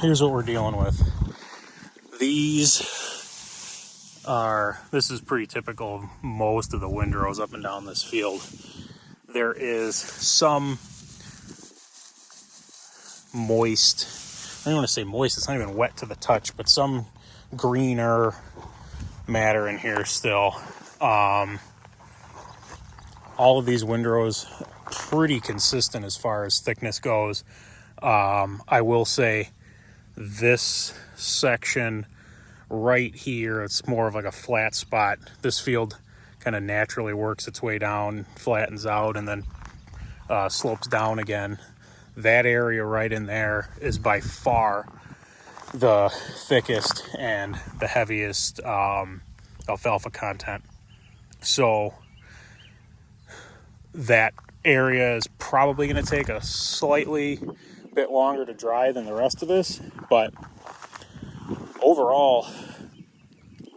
here's what we're dealing with. This is pretty typical of most of the windrows up and down this field. There is some moist, I don't want to say moist, it's not even wet to the touch, but some greener matter in here still. All of these windrows pretty consistent as far as thickness goes. I will say this section right here, it's more of like a flat spot. This field kind of naturally works its way down, flattens out, and then slopes down again. That area right in there is by far the thickest and the heaviest alfalfa content. So that area is probably going to take a slightly bit longer to dry than the rest of this, but overall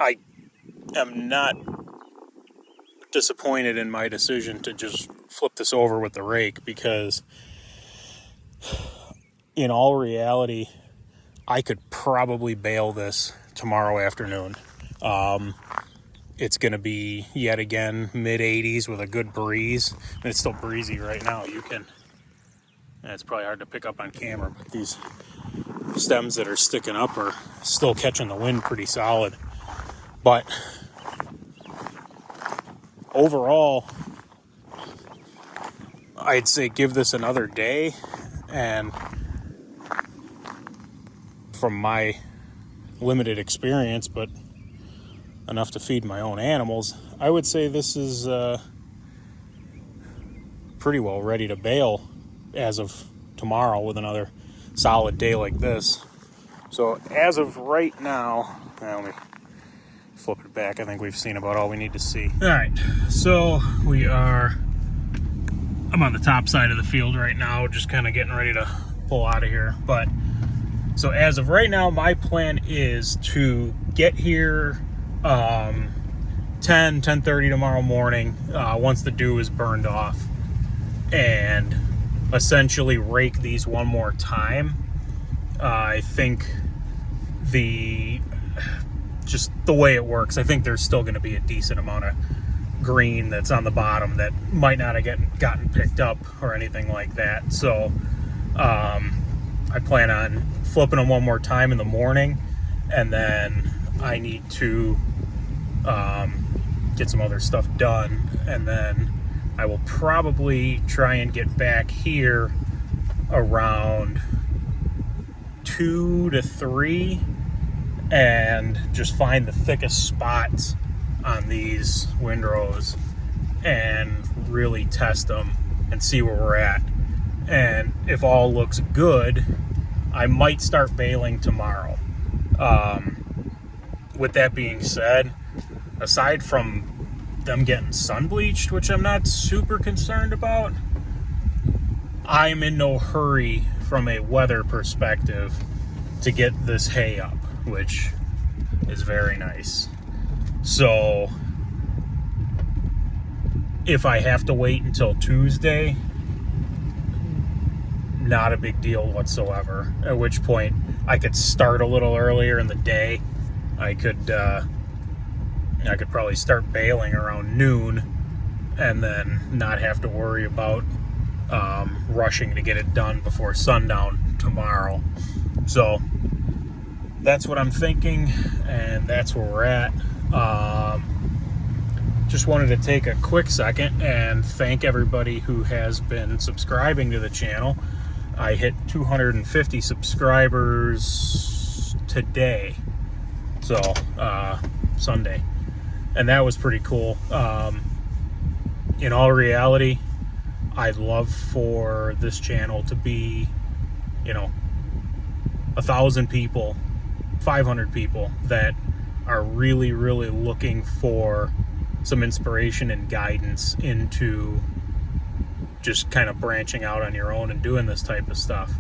I am not disappointed in my decision to just flip this over with the rake, because in all reality I could probably bale this tomorrow afternoon. It's going to be yet again mid-80s with a good breeze, and it's still breezy right now. It's probably hard to pick up on camera, but these stems that are sticking up are still catching the wind pretty solid. But overall, I'd say give this another day, and from my limited experience, but enough to feed my own animals, I would say this is pretty well ready to bale as of tomorrow with another solid day like this. So as of right now, let me flip it back. I think we've seen about all we need to see. All right, so I'm on the top side of the field right now, just kind of getting ready to pull out of here. But so as of right now, my plan is to get here 10:30 tomorrow morning, once the dew is burned off, and essentially rake these one more time. I think just the way it works, I think there's still going to be a decent amount of green that's on the bottom that might not have gotten picked up or anything like that. So I plan on flipping them one more time in the morning, and then I need to get some other stuff done, and then I will probably try and get back here around 2 to 3 and just find the thickest spots on these windrows and really test them and see where we're at. And if all looks good, I might start baling tomorrow. With that being said, aside from them getting sun bleached, which I'm not super concerned about, I'm in no hurry from a weather perspective to get this hay up, which is very nice. So if I have to wait until Tuesday, not a big deal whatsoever, at which point I could start a little earlier in the day. I could probably start baling around noon and then not have to worry about rushing to get it done before sundown tomorrow. So that's what I'm thinking, and that's where we're at. Just wanted to take a quick second and thank everybody who has been subscribing to the channel. I hit 250 subscribers today, so Sunday, and that was pretty cool. In all reality, I'd love for this channel to be, 1,000 people, 500 people that are really, really looking for some inspiration and guidance into just kind of branching out on your own and doing this type of stuff.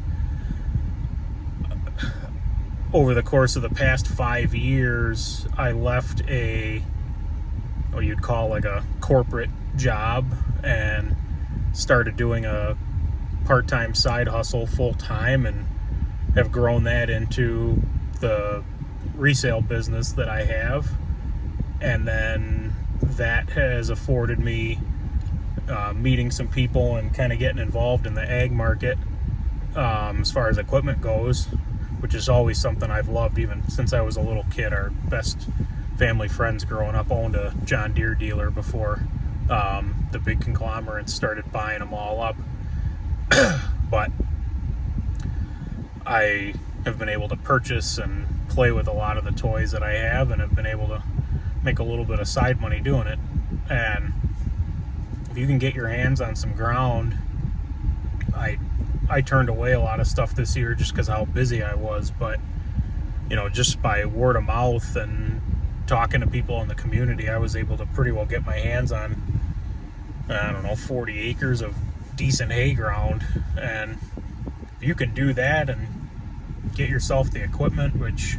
Over the course of the past 5 years, I left what you'd call like a corporate job and started doing a part-time side hustle full-time, and have grown that into the resale business that I have, and then that has afforded me meeting some people and kind of getting involved in the ag market as far as equipment goes, which is always something I've loved even since I was a little kid. Our best family friends growing up owned a John Deere dealer before the big conglomerates started buying them all up. But I have been able to purchase and play with a lot of the toys that I have, and have been able to make a little bit of side money doing it. And if you can get your hands on some ground, I turned away a lot of stuff this year just because how busy I was, but just by word of mouth and talking to people in the community, I was able to pretty well get my hands on, 40 acres of decent hay ground. And if you can do that and get yourself the equipment, which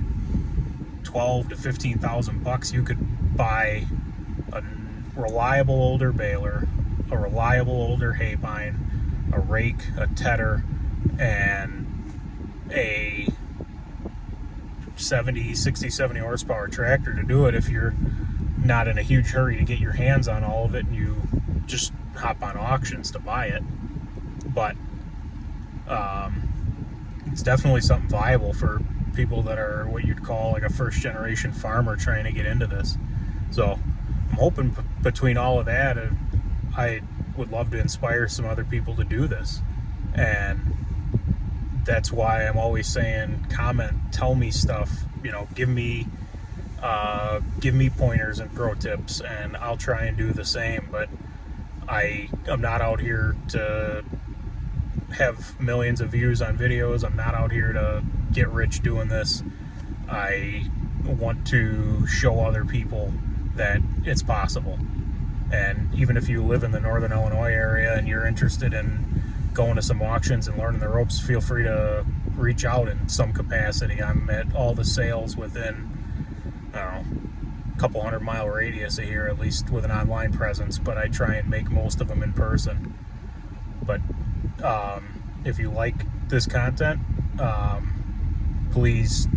$12,000 to $15,000, you could buy a reliable older baler, a reliable older hay bine, a rake, a tedder, and a 70 horsepower tractor to do it if you're not in a huge hurry to get your hands on all of it and you just hop on auctions to buy it. But it's definitely something viable for people that are what you'd call like a first generation farmer trying to get into this. So I'm hoping between all of that, I would love to inspire some other people to do this. And that's why I'm always saying, comment, tell me stuff, give me pointers and pro tips, and I'll try and do the same. But I'm not out here to have millions of views on videos. I'm not out here to get rich doing this. I want to show other people that it's possible. And even if you live in the northern Illinois area and you're interested in going to some auctions and learning the ropes, feel free to reach out in some capacity. I'm at all the sales within, a couple 100-mile radius of here, at least with an online presence, but I try and make most of them in person. But if you like this content, please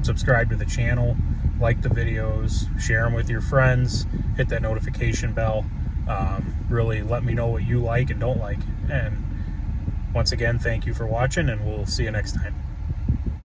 subscribe to the channel, like the videos, share them with your friends, hit that notification bell. Really let me know what you like and don't like. And once again, thank you for watching, and we'll see you next time.